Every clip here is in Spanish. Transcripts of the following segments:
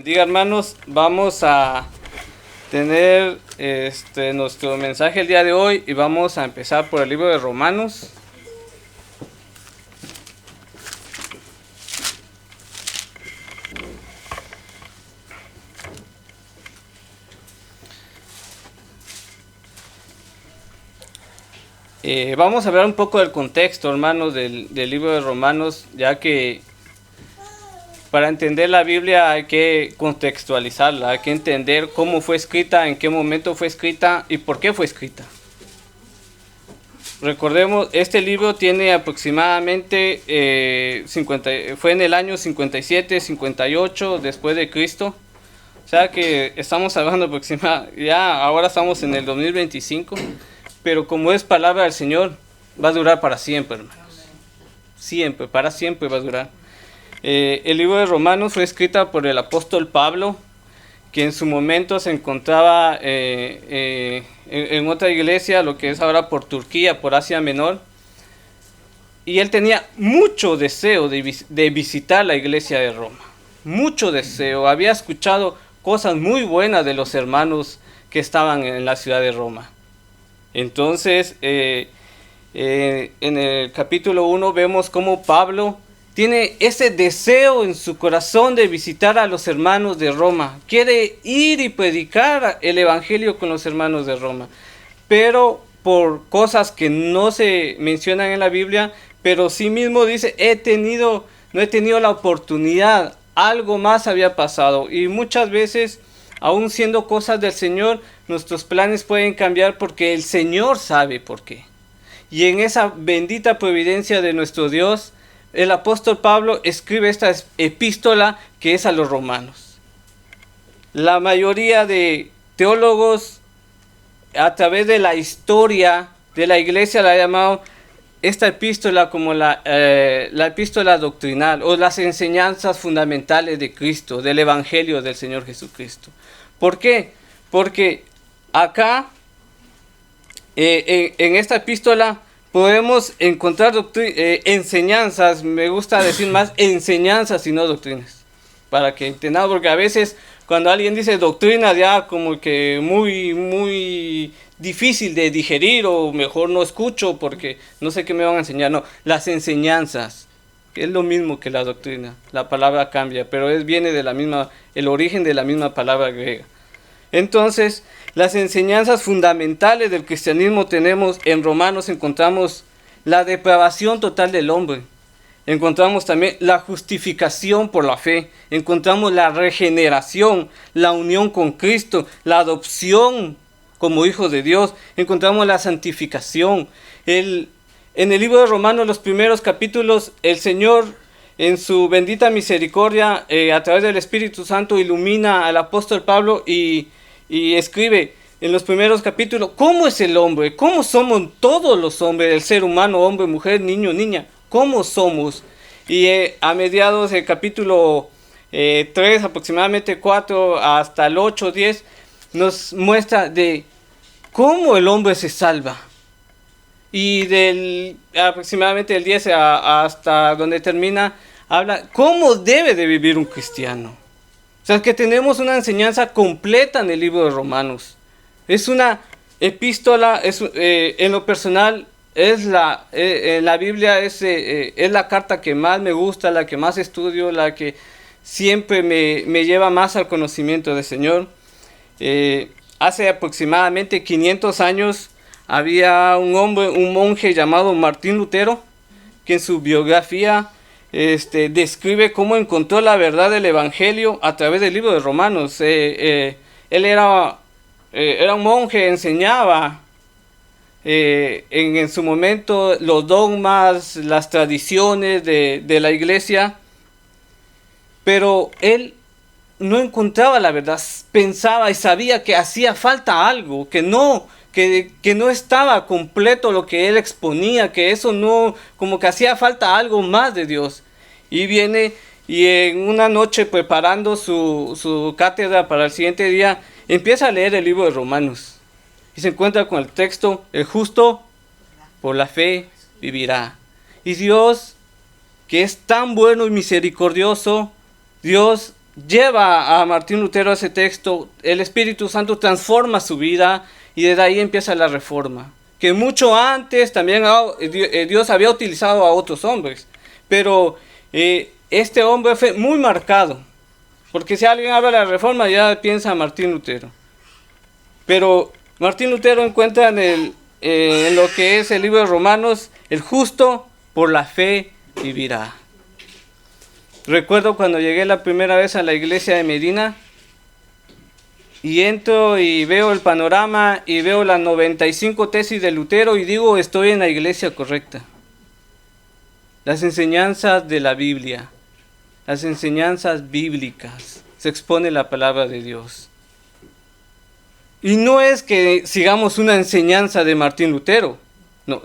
Diga, hermanos, vamos a tener nuestro mensaje el día de hoy y vamos a empezar por el libro de Romanos. Vamos a hablar un poco del contexto, hermanos, del libro de Romanos, ya que para entender la Biblia hay que contextualizarla, hay que entender cómo fue escrita, en qué momento fue escrita y por qué fue escrita. Recordemos, este libro tiene aproximadamente fue en el año 57, 58 después de Cristo. O sea que estamos hablando aproximadamente, ya ahora estamos en el 2025, pero como es palabra del Señor, va a durar para siempre, hermanos. Siempre, para siempre va a durar. El libro de Romanos fue escrita por el apóstol Pablo, que en su momento se encontraba en otra iglesia, lo que es ahora por Turquía, por Asia Menor. Y él tenía mucho deseo de visitar la iglesia de Roma. Mucho deseo. Había escuchado cosas muy buenas de los hermanos que estaban en la ciudad de Roma. Entonces, en el capítulo 1 vemos cómo Pablo tiene ese deseo en su corazón de visitar a los hermanos de Roma. Quiere ir y predicar el evangelio con los hermanos de Roma. Pero por cosas que no se mencionan en la Biblia, pero sí mismo dice, no he tenido la oportunidad, algo más había pasado. Y muchas veces, aún siendo cosas del Señor, nuestros planes pueden cambiar porque el Señor sabe por qué. Y en esa bendita providencia de nuestro Dios, el apóstol Pablo escribe esta epístola que es a los romanos. La mayoría de teólogos, a través de la historia de la iglesia, la ha llamado esta epístola como la epístola doctrinal o las enseñanzas fundamentales de Cristo, del evangelio del Señor Jesucristo. ¿Por qué? Porque acá, en esta epístola, podemos encontrar enseñanzas, me gusta decir más enseñanzas y no doctrinas, para que entendamos, porque a veces cuando alguien dice doctrina ya como que muy difícil de digerir o mejor no escucho porque no sé qué me van a enseñar. No, las enseñanzas, que es lo mismo que la doctrina, la palabra cambia, pero viene de el origen de la misma palabra griega. Entonces, las enseñanzas fundamentales del cristianismo tenemos en Romanos, encontramos la depravación total del hombre, encontramos también la justificación por la fe, encontramos la regeneración, la unión con Cristo, la adopción como hijos de Dios, encontramos la santificación. En el libro de Romanos, los primeros capítulos, el Señor en su bendita misericordia, a través del Espíritu Santo, ilumina al apóstol Pablo y escribe en los primeros capítulos cómo es el hombre, cómo somos todos los hombres, el ser humano, hombre, mujer, niño, niña, cómo somos. Y a mediados del capítulo 3, aproximadamente 4 hasta el 8, 10, nos muestra de cómo el hombre se salva. Y aproximadamente del 10 hasta donde termina, habla cómo debe de vivir un cristiano. O sea, que tenemos una enseñanza completa en el libro de Romanos. Es una epístola, en lo personal, en la Biblia es la carta que más me gusta, la que más estudio, la que siempre me lleva más al conocimiento del Señor. Hace aproximadamente 500 años había un monje llamado Martín Lutero, que en su biografía describe cómo encontró la verdad del evangelio a través del libro de Romanos. Él era un monje, enseñaba en su momento los dogmas, las tradiciones de la iglesia, pero él no encontraba la verdad, pensaba y sabía que hacía falta algo, que no estaba completo lo que él exponía, que eso no, como que hacía falta algo más de Dios. Y viene y en una noche preparando su cátedra para el siguiente día, empieza a leer el libro de Romanos. Y se encuentra con el texto, el justo por la fe vivirá. Y Dios, que es tan bueno y misericordioso, Dios lleva a Martín Lutero a ese texto, el Espíritu Santo transforma su vida y desde ahí empieza la reforma. Que mucho antes también Dios había utilizado a otros hombres, pero este hombre fue muy marcado, porque si alguien habla de la reforma ya piensa en Martín Lutero. Pero Martín Lutero encuentra en lo que es el libro de Romanos, el justo por la fe vivirá. Recuerdo cuando llegué la primera vez a la iglesia de Medina y entro y veo el panorama y veo las 95 tesis de Lutero y digo, estoy en la iglesia correcta. Las enseñanzas de la Biblia, las enseñanzas bíblicas, se expone la palabra de Dios. Y no es que sigamos una enseñanza de Martín Lutero, no,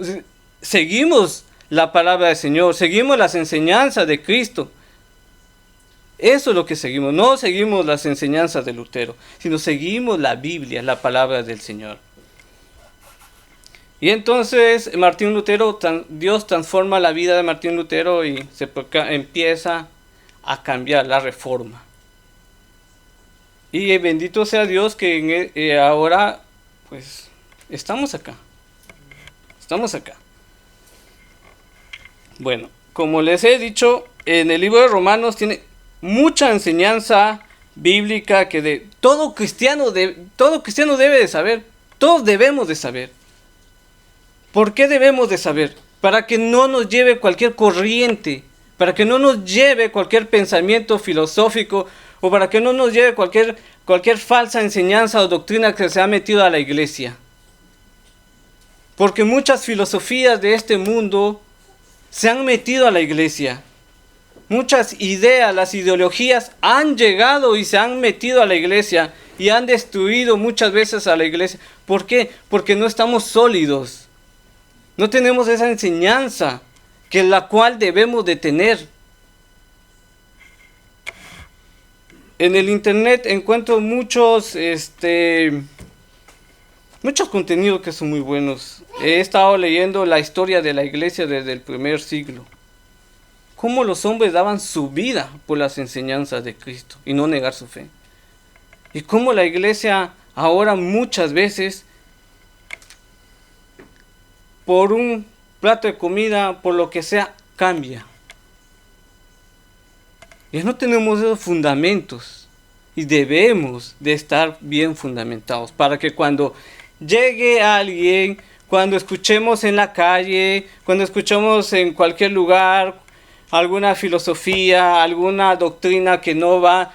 seguimos la palabra del Señor, seguimos las enseñanzas de Cristo. Eso es lo que seguimos, no seguimos las enseñanzas de Lutero, sino seguimos la Biblia, la palabra del Señor. Y entonces Martín Lutero, Dios transforma la vida de Martín Lutero y empieza a cambiar la reforma. Y bendito sea Dios que ahora pues estamos acá. Estamos acá. Bueno, como les he dicho, en el libro de Romanos tiene mucha enseñanza bíblica que todo cristiano debe de saber. Todos debemos de saber. ¿Por qué debemos de saber? Para que no nos lleve cualquier corriente, para que no nos lleve cualquier pensamiento filosófico o para que no nos lleve cualquier falsa enseñanza o doctrina que se ha metido a la iglesia. Porque muchas filosofías de este mundo se han metido a la iglesia. Muchas ideas, las ideologías han llegado y se han metido a la iglesia y han destruido muchas veces a la iglesia. ¿Por qué? Porque no estamos sólidos. No tenemos esa enseñanza que la cual debemos de tener. En el internet encuentro muchos contenidos que son muy buenos. He estado leyendo la historia de la iglesia desde el primer siglo. Cómo los hombres daban su vida por las enseñanzas de Cristo y no negar su fe. Y cómo la iglesia ahora muchas veces, por un plato de comida, por lo que sea, cambia. Ya no tenemos esos fundamentos y debemos de estar bien fundamentados para que cuando llegue alguien, cuando escuchemos en la calle, cuando escuchemos en cualquier lugar alguna filosofía, alguna doctrina que no va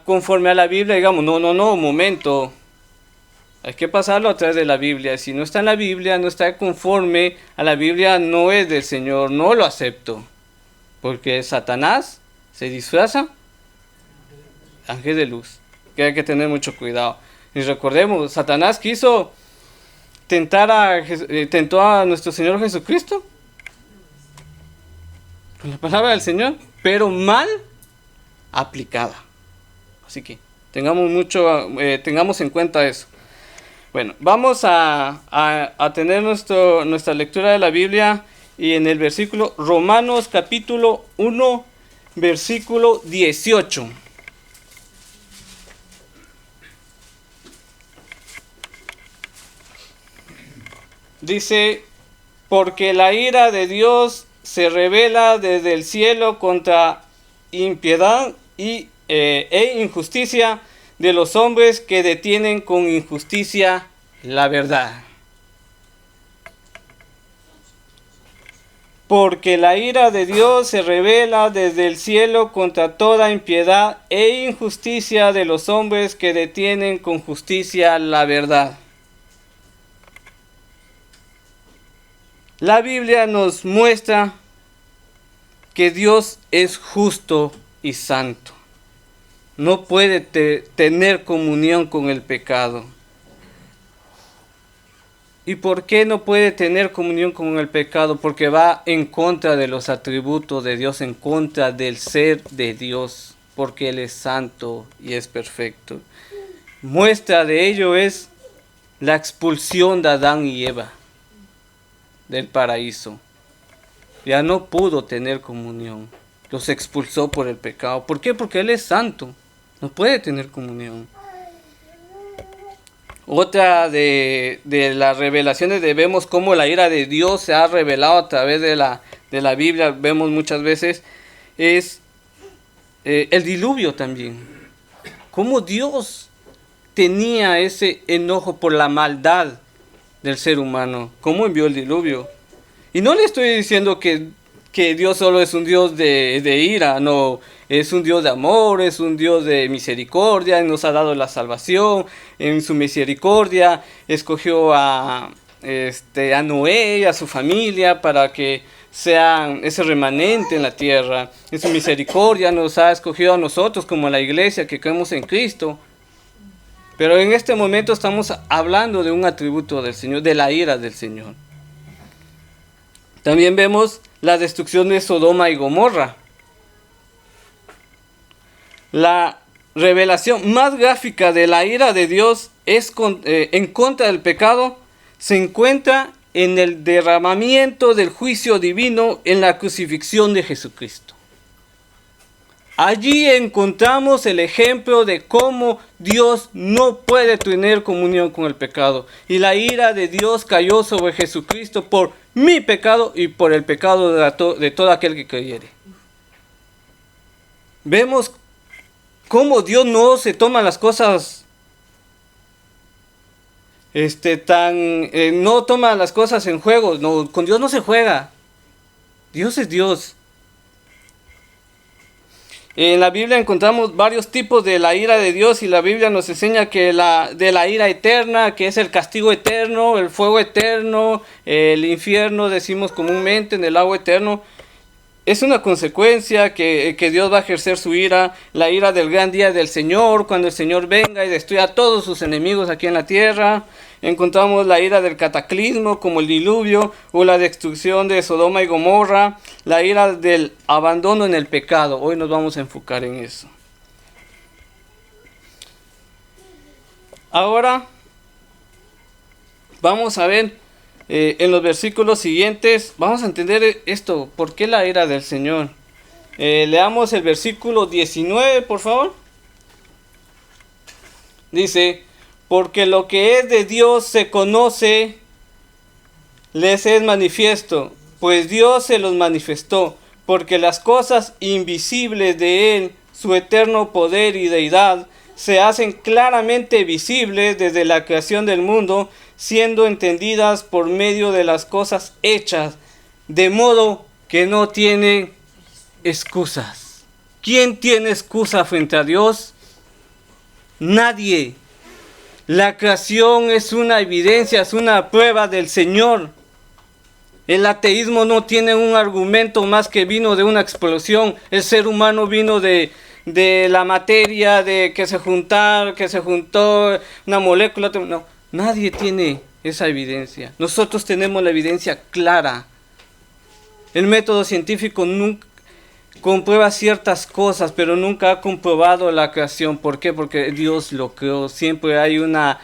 conforme a la Biblia, digamos, no, un momento, hay que pasarlo a través de la Biblia. Si no está en la Biblia, no está conforme a la Biblia, no es del Señor, no lo acepto, porque Satanás se disfraza ángel de luz, que hay que tener mucho cuidado. Y recordemos, Satanás tentó a nuestro Señor Jesucristo con la palabra del Señor, pero mal aplicada. Así que tengamos en cuenta eso. Bueno, vamos a tener nuestra lectura de la Biblia y en el versículo Romanos capítulo 1, versículo 18. Dice, porque la ira de Dios se revela desde el cielo contra impiedad e injusticia de los hombres que detienen con injusticia la verdad. Porque la ira de Dios se revela desde el cielo contra toda impiedad e injusticia de los hombres que detienen con justicia la verdad. La Biblia nos muestra que Dios es justo y santo. No puede tener comunión con el pecado. ¿Y por qué no puede tener comunión con el pecado? Porque va en contra de los atributos de Dios, en contra del ser de Dios, porque Él es santo y es perfecto. Muestra de ello es la expulsión de Adán y Eva del paraíso. Ya no pudo tener comunión. los expulsó por el pecado. ¿Por qué? Porque Él es santo, no puede tener comunión. Otra de las revelaciones vemos cómo la ira de Dios se ha revelado a través de la Biblia, vemos muchas veces, es el diluvio también. Cómo Dios tenía ese enojo por la maldad del ser humano. Cómo envió el diluvio. Y no le estoy diciendo que Dios solo es un Dios de ira, no. Es un Dios de amor, es un Dios de misericordia, nos ha dado la salvación. En su misericordia escogió a Noé y a su familia para que sean ese remanente en la tierra. En su misericordia nos ha escogido a nosotros como la iglesia que creemos en Cristo. Pero en este momento estamos hablando de un atributo del Señor, de la ira del Señor. También vemos la destrucción de Sodoma y Gomorra. La revelación más gráfica de la ira de Dios en contra del pecado se encuentra en el derramamiento del juicio divino en la crucifixión de Jesucristo. Allí encontramos el ejemplo de cómo Dios no puede tener comunión con el pecado. Y la ira de Dios cayó sobre Jesucristo por mi pecado y por el pecado de todo aquel que creyere. Vemos cómo Dios no se toma las cosas no toma las cosas en juego. No, con Dios no se juega. Dios es Dios. En la Biblia encontramos varios tipos de la ira de Dios y la Biblia nos enseña que de la ira eterna, que es el castigo eterno, el fuego eterno, el infierno, decimos comúnmente, en el lago eterno. Es una consecuencia que Dios va a ejercer su ira, la ira del gran día del Señor, cuando el Señor venga y destruya a todos sus enemigos aquí en la tierra. Encontramos la ira del cataclismo, como el diluvio, o la destrucción de Sodoma y Gomorra, la ira del abandono en el pecado. Hoy nos vamos a enfocar en eso. Ahora, vamos a ver en los versículos siguientes, vamos a entender esto, ¿por qué la ira del Señor? Leamos el versículo 19, por favor. Dice: porque lo que es de Dios se conoce, les es manifiesto, pues Dios se los manifestó, porque las cosas invisibles de Él, su eterno poder y deidad, se hacen claramente visibles desde la creación del mundo, siendo entendidas por medio de las cosas hechas, de modo que no tienen excusas. ¿Quién tiene excusa frente a Dios? Nadie. La creación es una evidencia, es una prueba del Señor. El ateísmo no tiene un argumento más que vino de una explosión. El ser humano vino de la materia, de que se juntó una molécula. No, nadie tiene esa evidencia. Nosotros tenemos la evidencia clara. El método científico nunca comprueba ciertas cosas, pero nunca ha comprobado la creación. ¿Por qué? Porque Dios lo creó. Siempre hay una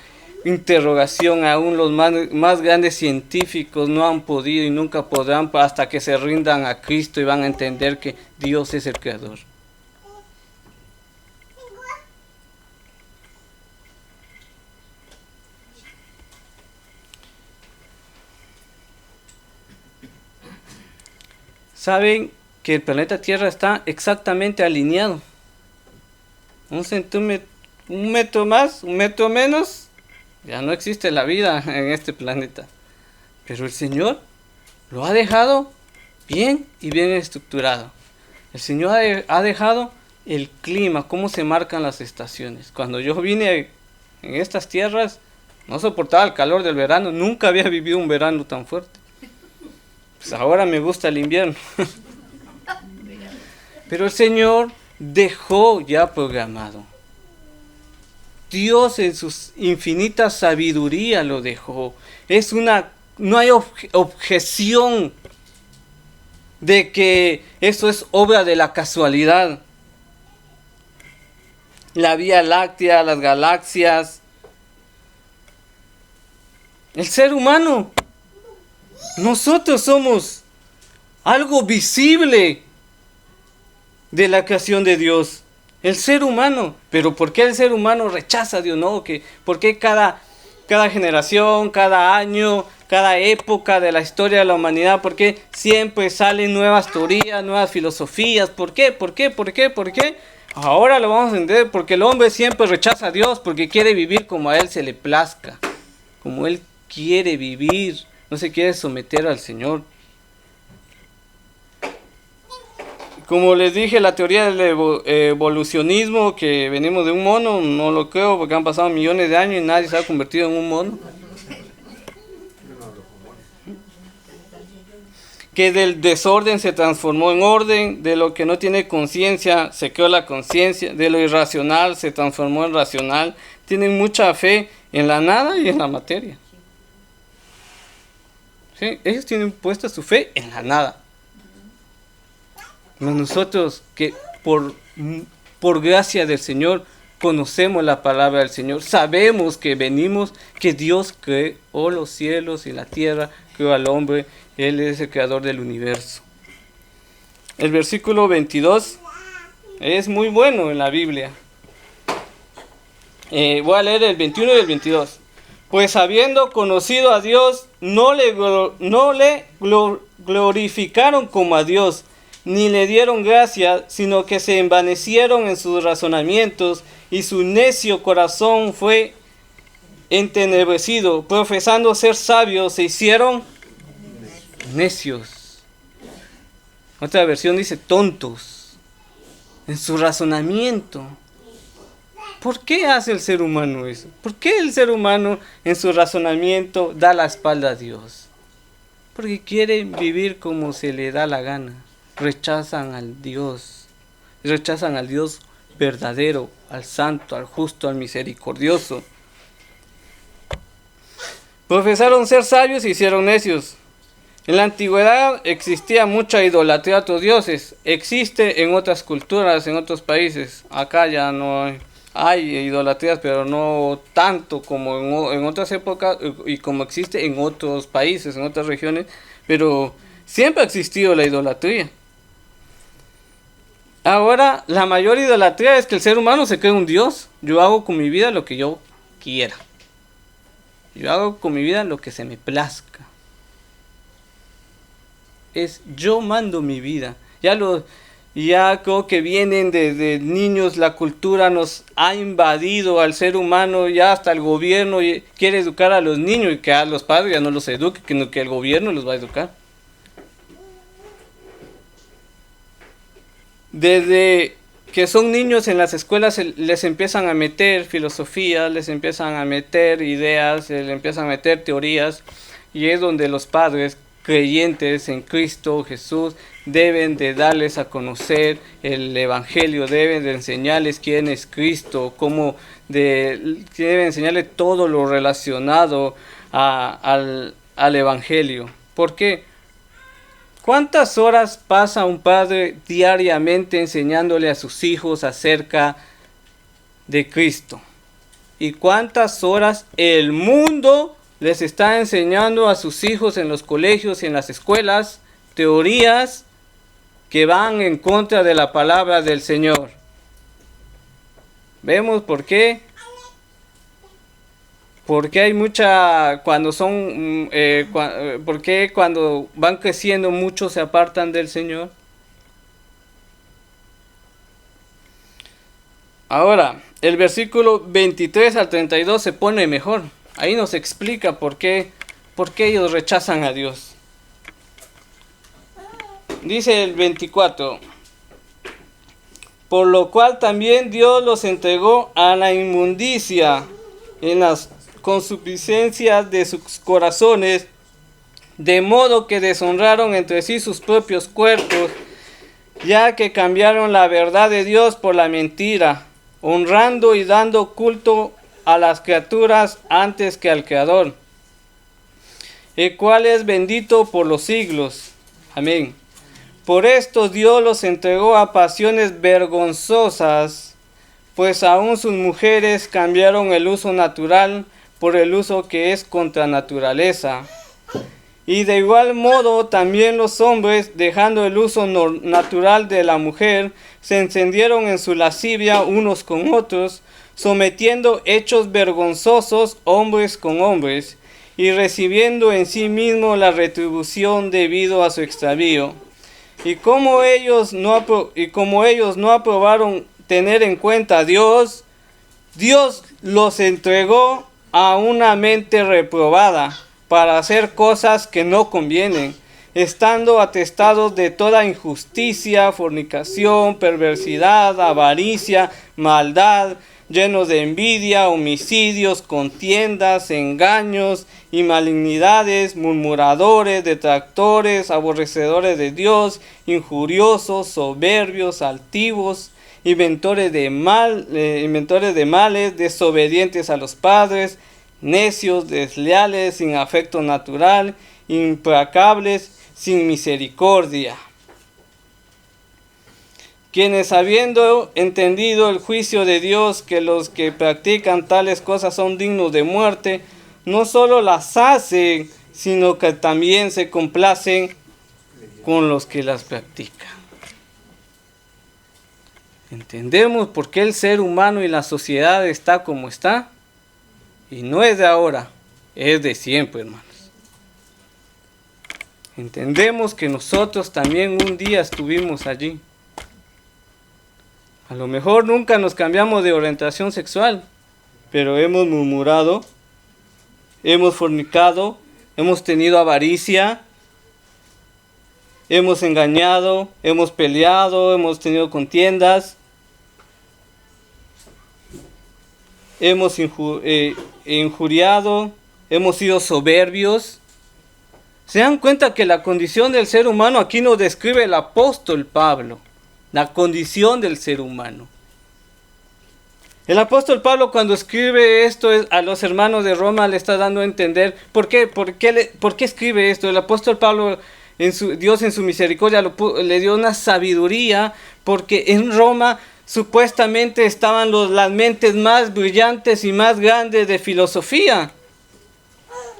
interrogación. Aún los más grandes científicos no han podido y nunca podrán hasta que se rindan a Cristo y van a entender que Dios es el creador. Saben que el planeta Tierra está exactamente alineado. Un metro más, un metro menos, ya no existe la vida en este planeta. Pero el Señor lo ha dejado bien y bien estructurado. El Señor ha dejado el clima, cómo se marcan las estaciones. Cuando yo vine en estas tierras, no soportaba el calor del verano, nunca había vivido un verano tan fuerte. Pues ahora me gusta el invierno. Pero el Señor dejó ya programado. Dios en su infinita sabiduría lo dejó. No hay objeción de que eso es obra de la casualidad. La Vía Láctea, las galaxias, el ser humano. Nosotros somos algo visible de la creación de Dios. El ser humano. Pero ¿por qué el ser humano rechaza a Dios? No, ¿por qué cada generación, cada año, cada época de la historia de la humanidad, por qué siempre salen nuevas teorías, nuevas filosofías? ¿Por qué? ¿Por qué? ¿Por qué? ¿Por qué? Ahora lo vamos a entender, porque el hombre siempre rechaza a Dios, porque quiere vivir como a él se le plazca, como él quiere vivir, no se quiere someter al Señor. Como les dije, la teoría del evolucionismo, que venimos de un mono, no lo creo, porque han pasado millones de años y nadie se ha convertido en un mono. Que del desorden se transformó en orden, de lo que no tiene conciencia se creó la conciencia, de lo irracional se transformó en racional. Tienen mucha fe en la nada y en la materia. ¿Sí? Ellos tienen puesta su fe en la nada. Nosotros que por gracia del Señor conocemos la palabra del Señor, sabemos que venimos, que Dios creó los cielos y la tierra, creó al hombre, Él es el creador del universo. El versículo 22 es muy bueno en la Biblia. Voy a leer el 21 y el 22. Pues habiendo conocido a Dios, no le glorificaron como a Dios, ni le dieron gracia, sino que se envanecieron en sus razonamientos, y su necio corazón fue entenebrecido. Profesando ser sabios, se hicieron necios. Otra versión dice tontos en su razonamiento. ¿Por qué hace el ser humano eso? ¿Por qué el ser humano en su razonamiento da la espalda a Dios? Porque quiere vivir como se le da la gana. Rechazan al Dios verdadero, al santo, al justo, al misericordioso. Profesaron ser sabios y hicieron necios. En la antigüedad existía mucha idolatría a otros dioses. Existe en otras culturas, en otros países. Acá ya no hay idolatrías, pero no tanto como en otras épocas y como existe en otros países, en otras regiones. Pero siempre ha existido la idolatría. Ahora, la mayor idolatría es que el ser humano se cree un Dios. Yo hago con mi vida lo que yo quiera. Yo hago con mi vida lo que se me plazca. Yo mando mi vida. Ya creo que vienen desde niños, la cultura nos ha invadido al ser humano, ya hasta el gobierno quiere educar a los niños y que a los padres ya no los eduque, sino que el gobierno los va a educar. Desde que son niños en las escuelas les empiezan a meter filosofía, les empiezan a meter ideas, les empiezan a meter teorías, y es donde los padres creyentes en Cristo Jesús deben de darles a conocer el Evangelio, deben de enseñarles quién es Cristo, deben enseñarles todo lo relacionado al Evangelio. ¿Por qué? ¿Cuántas horas pasa un padre diariamente enseñándole a sus hijos acerca de Cristo? ¿Y cuántas horas el mundo les está enseñando a sus hijos en los colegios y en las escuelas teorías que van en contra de la palabra del Señor? ¿Vemos por qué? Porque hay mucha, porque cuando van creciendo muchos se apartan del Señor. Ahora, el versículo 23 al 32 se pone mejor. Ahí nos explica por qué ellos rechazan a Dios. Dice el 24. Por lo cual también Dios los entregó a la inmundicia en las concupiscencias de sus corazones, de modo que deshonraron entre sí sus propios cuerpos, ya que cambiaron la verdad de Dios por la mentira, honrando y dando culto a las criaturas antes que al Creador, el cual es bendito por los siglos. Amén. Por esto Dios los entregó a pasiones vergonzosas, pues aún sus mujeres cambiaron el uso natural por el uso que es contra naturaleza, Y de igual modo también los hombres, dejando el uso natural de la mujer, se encendieron en su lascivia unos con otros, sometiendo hechos vergonzosos hombres con hombres, y recibiendo en sí mismo la retribución debido a su extravío. Y como ellos no aprobaron tener en cuenta a Dios, Dios los entregó a una mente reprobada para hacer cosas que no convienen, estando atestados de toda injusticia, fornicación, perversidad, avaricia, maldad, llenos de envidia, homicidios, contiendas, engaños y malignidades, murmuradores, detractores, aborrecedores de Dios, injuriosos, soberbios, altivos, inventores de males, desobedientes a los padres, necios, desleales, sin afecto natural, implacables, sin misericordia. Quienes, habiendo entendido el juicio de Dios, que los que practican tales cosas son dignos de muerte, no solo las hacen, sino que también se complacen con los que las practican. ¿Entendemos por qué el ser humano y la sociedad está como está? Y no es de ahora, es de siempre, hermanos. Entendemos que nosotros también un día estuvimos allí. A lo mejor nunca nos cambiamos de orientación sexual, pero hemos murmurado, hemos fornicado, hemos tenido avaricia, hemos engañado, hemos peleado, hemos tenido contiendas, hemos injuriado, hemos sido soberbios. ¿Se dan cuenta que la condición del ser humano aquí nos describe el apóstol Pablo? La condición del ser humano. El apóstol Pablo, cuando escribe esto a los hermanos de Roma, le está dando a entender por qué escribe esto. El apóstol Pablo, Dios en su misericordia le dio una sabiduría, porque en Roma supuestamente estaban las mentes más brillantes y más grandes de filosofía,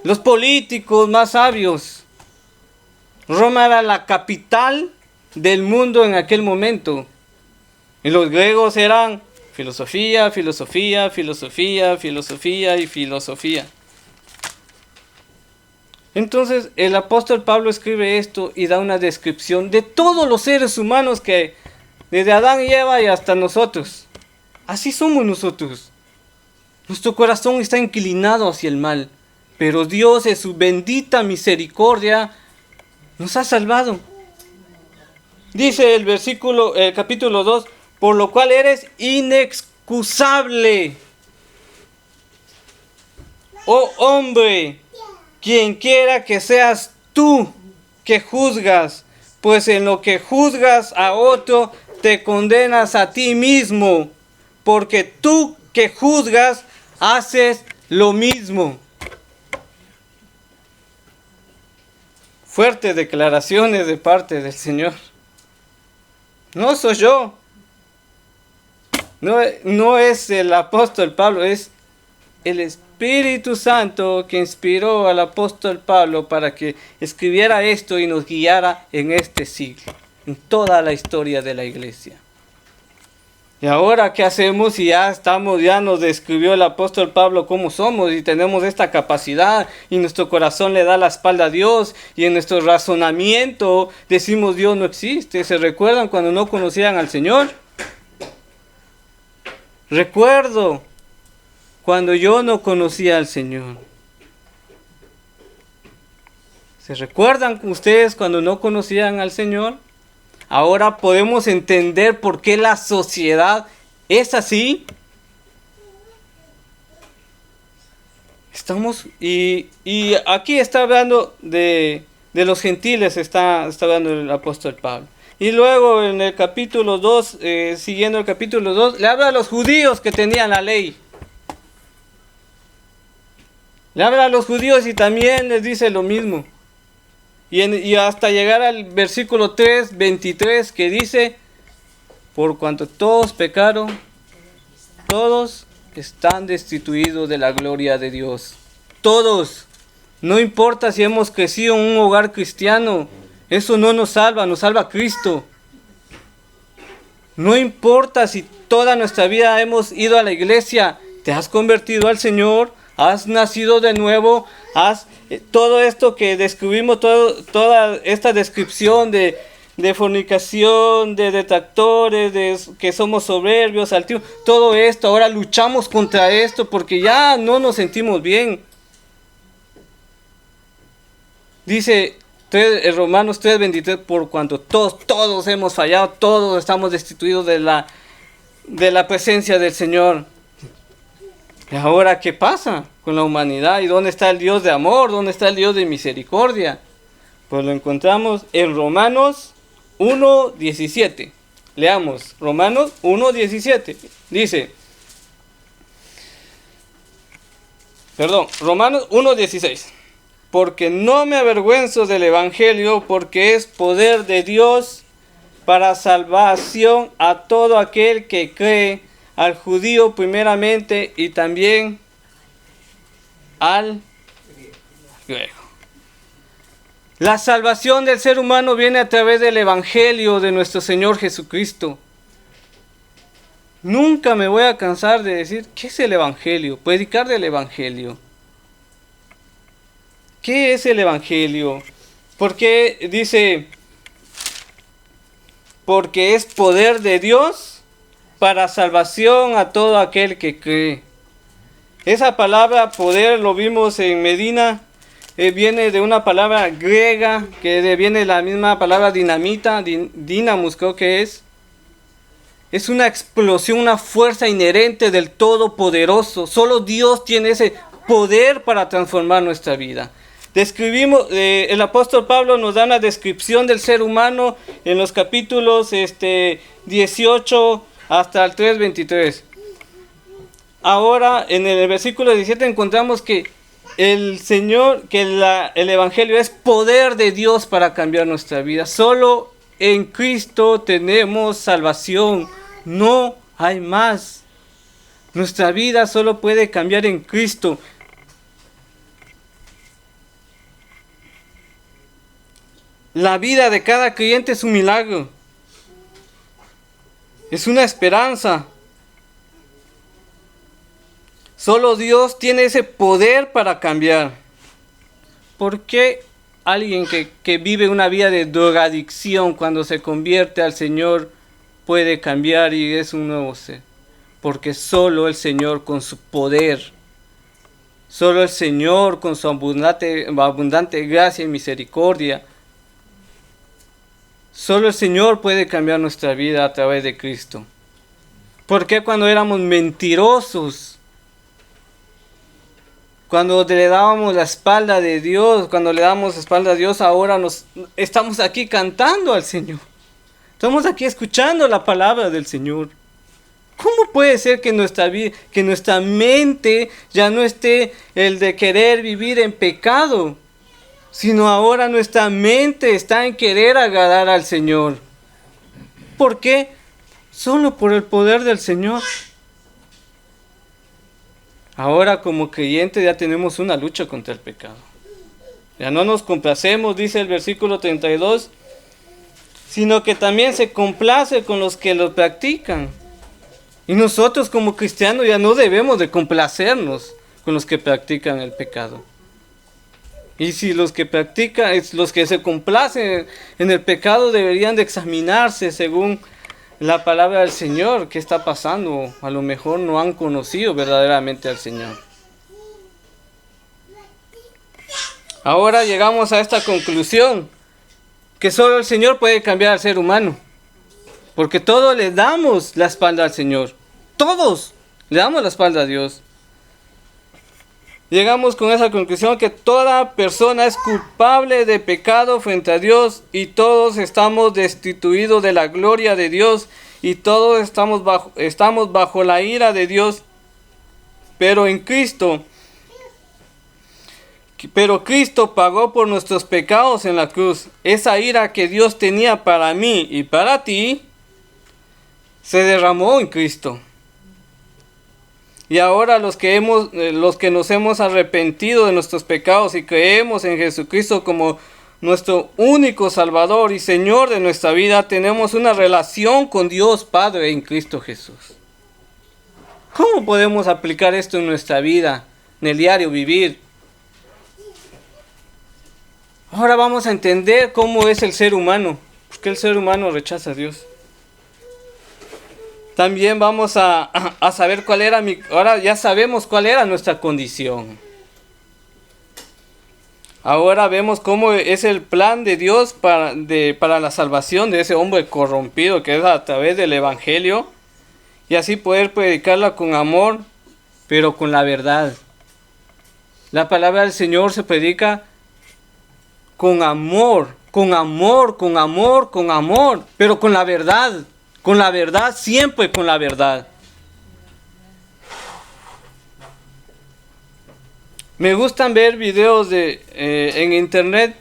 los políticos más sabios. Roma era la capital del mundo en aquel momento. Y los griegos eran filosofía, filosofía, filosofía, filosofía y filosofía. Entonces el apóstol Pablo escribe esto y da una descripción de todos los seres humanos, que desde Adán y Eva y hasta nosotros. Así somos nosotros. Nuestro corazón está inclinado hacia el mal, pero Dios en su bendita misericordia nos ha salvado. Dice el capítulo 2, por lo cual eres inexcusable, oh hombre, quien quiera que seas tú que juzgas, pues en lo que juzgas a otro te condenas a ti mismo, porque tú que juzgas haces lo mismo. Fuertes declaraciones de parte del Señor. No soy yo. No es el apóstol Pablo, es el Espíritu Santo que inspiró al apóstol Pablo para que escribiera esto y nos guiara en este siglo, en toda la historia de la iglesia. Y ahora, ¿qué hacemos? Si ya nos describió el apóstol Pablo cómo somos y tenemos esta capacidad y nuestro corazón le da la espalda a Dios y en nuestro razonamiento decimos Dios no existe. ¿Se recuerdan cuando no conocían al Señor? Recuerdo cuando yo no conocía al Señor. ¿Se recuerdan ustedes cuando no conocían al Señor? Ahora podemos entender por qué la sociedad es así. Y aquí está hablando de los gentiles, está hablando el apóstol Pablo. Y luego en el capítulo 2, siguiendo el capítulo 2, le habla a los judíos que tenían la ley. Le habla a los judíos y también les dice lo mismo. Y hasta llegar al versículo 3, 23, que dice, por cuanto todos pecaron, todos están destituidos de la gloria de Dios. Todos. No importa si hemos crecido en un hogar cristiano, eso no nos salva Cristo. No importa si toda nuestra vida hemos ido a la iglesia, te has convertido al Señor, has nacido de nuevo, todo esto que describimos, toda esta descripción de fornicación, de detractores, de que somos soberbios, altivos, todo esto, ahora luchamos contra esto porque ya no nos sentimos bien. Dice Romanos 3:23, por cuanto todos hemos fallado, todos estamos destituidos de la presencia del Señor. ¿Y ahora qué pasa con la humanidad? ¿Y dónde está el Dios de amor? ¿Dónde está el Dios de misericordia? Pues lo encontramos en Romanos 1:17. Leamos Romanos 1:17. Dice, Romanos 1:16. Porque no me avergüenzo del Evangelio, porque es poder de Dios para salvación a todo aquel que cree, al judío primeramente y también al griego. La salvación del ser humano viene a través del Evangelio de nuestro Señor Jesucristo. Nunca me voy a cansar de decir, ¿qué es el Evangelio? Predicar del Evangelio. ¿Qué es el Evangelio? Porque dice, porque es poder de Dios para salvación a todo aquel que cree. Esa palabra poder, lo vimos en Medina, viene de una palabra griega, que viene de la misma palabra dinamita, dinamos creo que es. Es una explosión, una fuerza inherente del Todopoderoso. Solo Dios tiene ese poder para transformar nuestra vida. Describimos, el apóstol Pablo nos da una descripción del ser humano en los capítulos 18 hasta el 3:23. Ahora en el versículo 17 encontramos que el Señor, que el Evangelio es poder de Dios para cambiar nuestra vida. Solo en Cristo tenemos salvación, no hay más. Nuestra vida solo puede cambiar en Cristo. La vida de cada creyente es un milagro. Es una esperanza. Solo Dios tiene ese poder para cambiar. ¿Por qué alguien que vive una vida de drogadicción cuando se convierte al Señor puede cambiar y es un nuevo ser? Porque solo el Señor con su poder, solo el Señor con su abundante gracia y misericordia, solo el Señor puede cambiar nuestra vida a través de Cristo. ¿Por qué cuando éramos mentirosos, cuando le dábamos la espalda de Dios, cuando le damos la espalda a Dios, ahora estamos aquí cantando al Señor? Estamos aquí escuchando la palabra del Señor. ¿Cómo puede ser que nuestra mente ya no esté el de querer vivir en pecado, sino ahora nuestra mente está en querer agradar al Señor? ¿Por qué? Solo por el poder del Señor. Ahora como creyentes ya tenemos una lucha contra el pecado. Ya no nos complacemos, dice el versículo 32, sino que también se complace con los que lo practican. Y nosotros como cristianos ya no debemos de complacernos con los que practican el pecado. Y si los que se complacen en el pecado deberían de examinarse según la palabra del Señor. ¿Qué está pasando? A lo mejor no han conocido verdaderamente al Señor. Ahora llegamos a esta conclusión, que solo el Señor puede cambiar al ser humano. Porque todos le damos la espalda al Señor. Todos le damos la espalda a Dios. Llegamos con esa conclusión que toda persona es culpable de pecado frente a Dios y todos estamos destituidos de la gloria de Dios y todos estamos bajo la ira de Dios. Pero Cristo pagó por nuestros pecados en la cruz. Esa ira que Dios tenía para mí y para ti se derramó en Cristo. Y ahora los que nos hemos arrepentido de nuestros pecados y creemos en Jesucristo como nuestro único Salvador y Señor de nuestra vida, tenemos una relación con Dios Padre en Cristo Jesús. ¿Cómo podemos aplicar esto en nuestra vida, en el diario vivir? Ahora vamos a entender cómo es el ser humano. ¿Por qué el ser humano rechaza a Dios? También vamos a saber cuál era ahora ya sabemos cuál era nuestra condición. Ahora vemos cómo es el plan de Dios para la salvación de ese hombre corrompido, que es a través del Evangelio. Y así poder predicarla con amor, pero con la verdad. La palabra del Señor se predica con amor, con amor, con amor, con amor, pero con la verdad, siempre con la verdad. Me gustan ver videos en internet,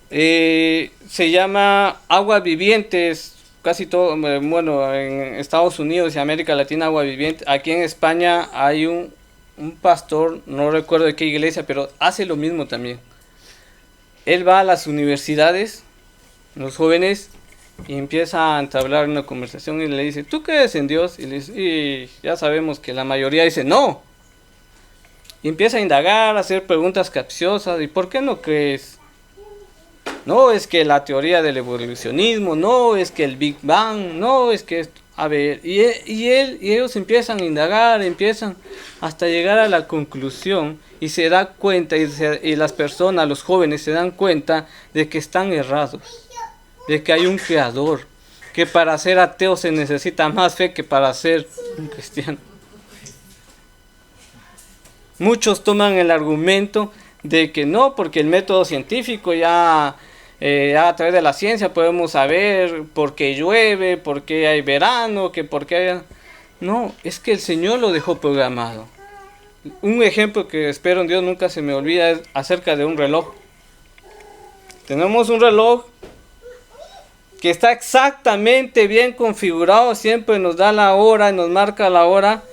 se llama Agua Vivientes. Casi todo, bueno, en Estados Unidos y América Latina, agua viviente. Aquí en España hay un pastor, no recuerdo de qué iglesia, pero hace lo mismo también. Él va a las universidades, los jóvenes, y empieza a entablar una conversación y le dice, ¿tú crees en Dios? Y ya sabemos que la mayoría dice, no. Y empieza a indagar, a hacer preguntas capciosas, ¿y por qué no crees? No, es que la teoría del evolucionismo, no, es que el Big Bang, no, es que esto. A ver, y ellos empiezan a indagar, empiezan hasta llegar a la conclusión y se da cuenta, y las personas, los jóvenes se dan cuenta de que están errados, de que hay un creador, que para ser ateo se necesita más fe que para ser un cristiano. Muchos toman el argumento de que no, porque el método científico ya a través de la ciencia podemos saber por qué llueve, por qué hay verano, que por qué hay... No, es que el Señor lo dejó programado. Un ejemplo que espero en Dios nunca se me olvida es acerca de un reloj. Tenemos un reloj que está exactamente bien configurado, siempre nos da la hora, nos marca la hora,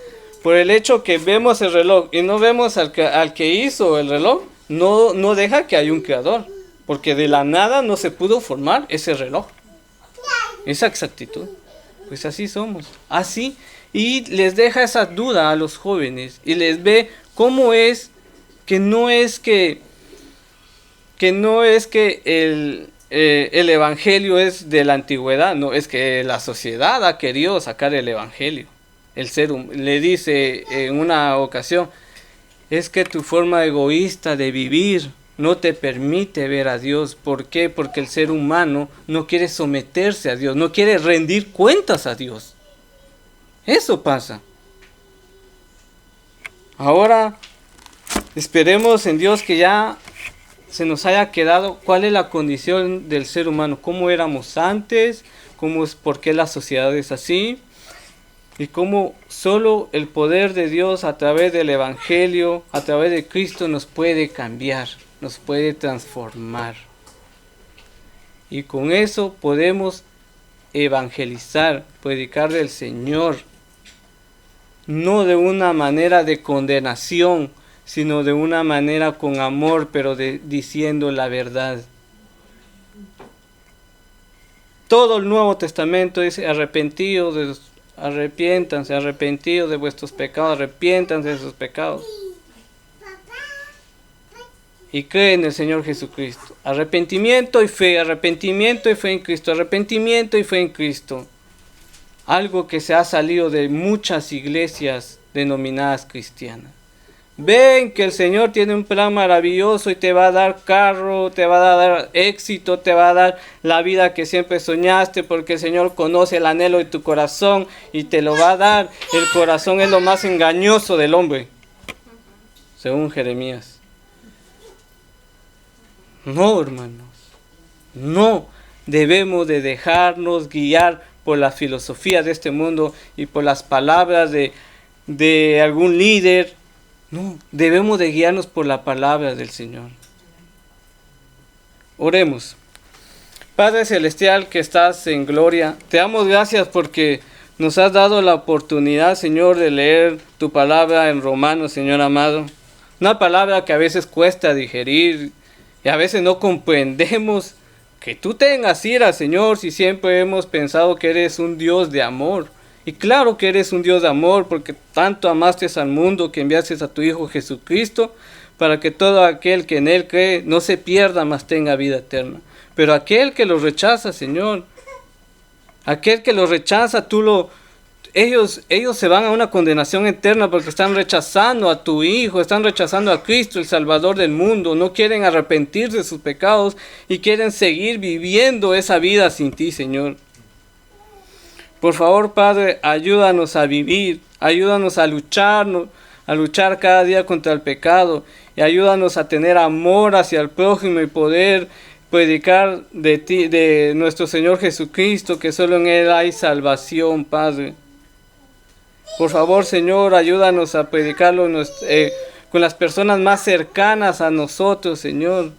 por el hecho que vemos el reloj y no vemos al que hizo el reloj, no deja que haya un creador. Porque de la nada no se pudo formar ese reloj. Esa exactitud. Pues así somos. Así. Y les deja esa duda a los jóvenes. Y les ve cómo es que no es que el evangelio es de la antigüedad. No, es que la sociedad ha querido sacar el evangelio. Le dice en una ocasión, es que tu forma egoísta de vivir no te permite ver a Dios. ¿Por qué? Porque el ser humano no quiere someterse a Dios, no quiere rendir cuentas a Dios. Eso pasa. Ahora, esperemos en Dios que ya se nos haya quedado cuál es la condición del ser humano, cómo éramos antes, por qué la sociedad es así, y cómo solo el poder de Dios a través del Evangelio, a través de Cristo nos puede cambiar, nos puede transformar. Y con eso podemos evangelizar, predicar del Señor, no de una manera de condenación, sino de una manera con amor, pero diciendo la verdad. Todo el Nuevo Testamento dice arrepiéntanse, arrepentidos de vuestros pecados, arrepiéntanse de sus pecados. Y creen en el Señor Jesucristo. Arrepentimiento y fe en Cristo, arrepentimiento y fe en Cristo. Algo que se ha salido de muchas iglesias denominadas cristianas. Ven que el Señor tiene un plan maravilloso y te va a dar carro, te va a dar éxito, te va a dar la vida que siempre soñaste, porque el Señor conoce el anhelo de tu corazón y te lo va a dar. El corazón es lo más engañoso del hombre, según Jeremías. No, hermanos, no debemos de dejarnos guiar por la filosofía de este mundo y por las palabras de algún líder. No, debemos de guiarnos por la palabra del Señor. Oremos. Padre Celestial que estás en gloria, te damos gracias porque nos has dado la oportunidad, Señor, de leer tu palabra en Romanos, Señor amado. Una palabra que a veces cuesta digerir y a veces no comprendemos que tú tengas ira, Señor, si siempre hemos pensado que eres un Dios de amor. Y claro que eres un Dios de amor, porque tanto amaste al mundo que enviaste a tu Hijo Jesucristo, para que todo aquel que en Él cree no se pierda, mas tenga vida eterna. Pero aquel que lo rechaza, Señor, aquel que lo rechaza, ellos se van a una condenación eterna porque están rechazando a tu Hijo, están rechazando a Cristo, el Salvador del mundo. No quieren arrepentirse de sus pecados y quieren seguir viviendo esa vida sin ti, Señor. Por favor, Padre, ayúdanos a vivir, ayúdanos a luchar cada día contra el pecado y ayúdanos a tener amor hacia el prójimo y poder predicar de ti, de nuestro Señor Jesucristo, que solo en Él hay salvación, Padre. Por favor, Señor, ayúdanos a predicarlo con las personas más cercanas a nosotros, Señor.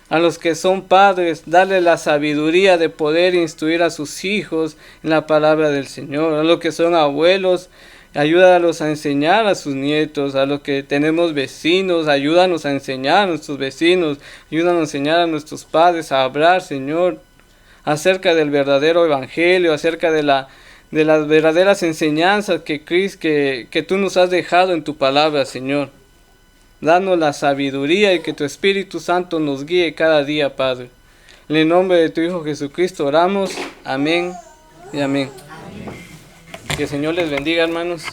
A los que son padres, dale la sabiduría de poder instruir a sus hijos en la palabra del Señor. A los que son abuelos, ayúdalos a enseñar a sus nietos. A los que tenemos vecinos, ayúdanos a enseñar a nuestros vecinos. Ayúdanos a enseñar a nuestros padres a hablar, Señor, acerca del verdadero evangelio, acerca de las verdaderas enseñanzas que tú nos has dejado en tu palabra, Señor. Danos la sabiduría y que tu Espíritu Santo nos guíe cada día, Padre. En el nombre de tu Hijo Jesucristo oramos. Amén y amén. Que el Señor les bendiga, hermanos.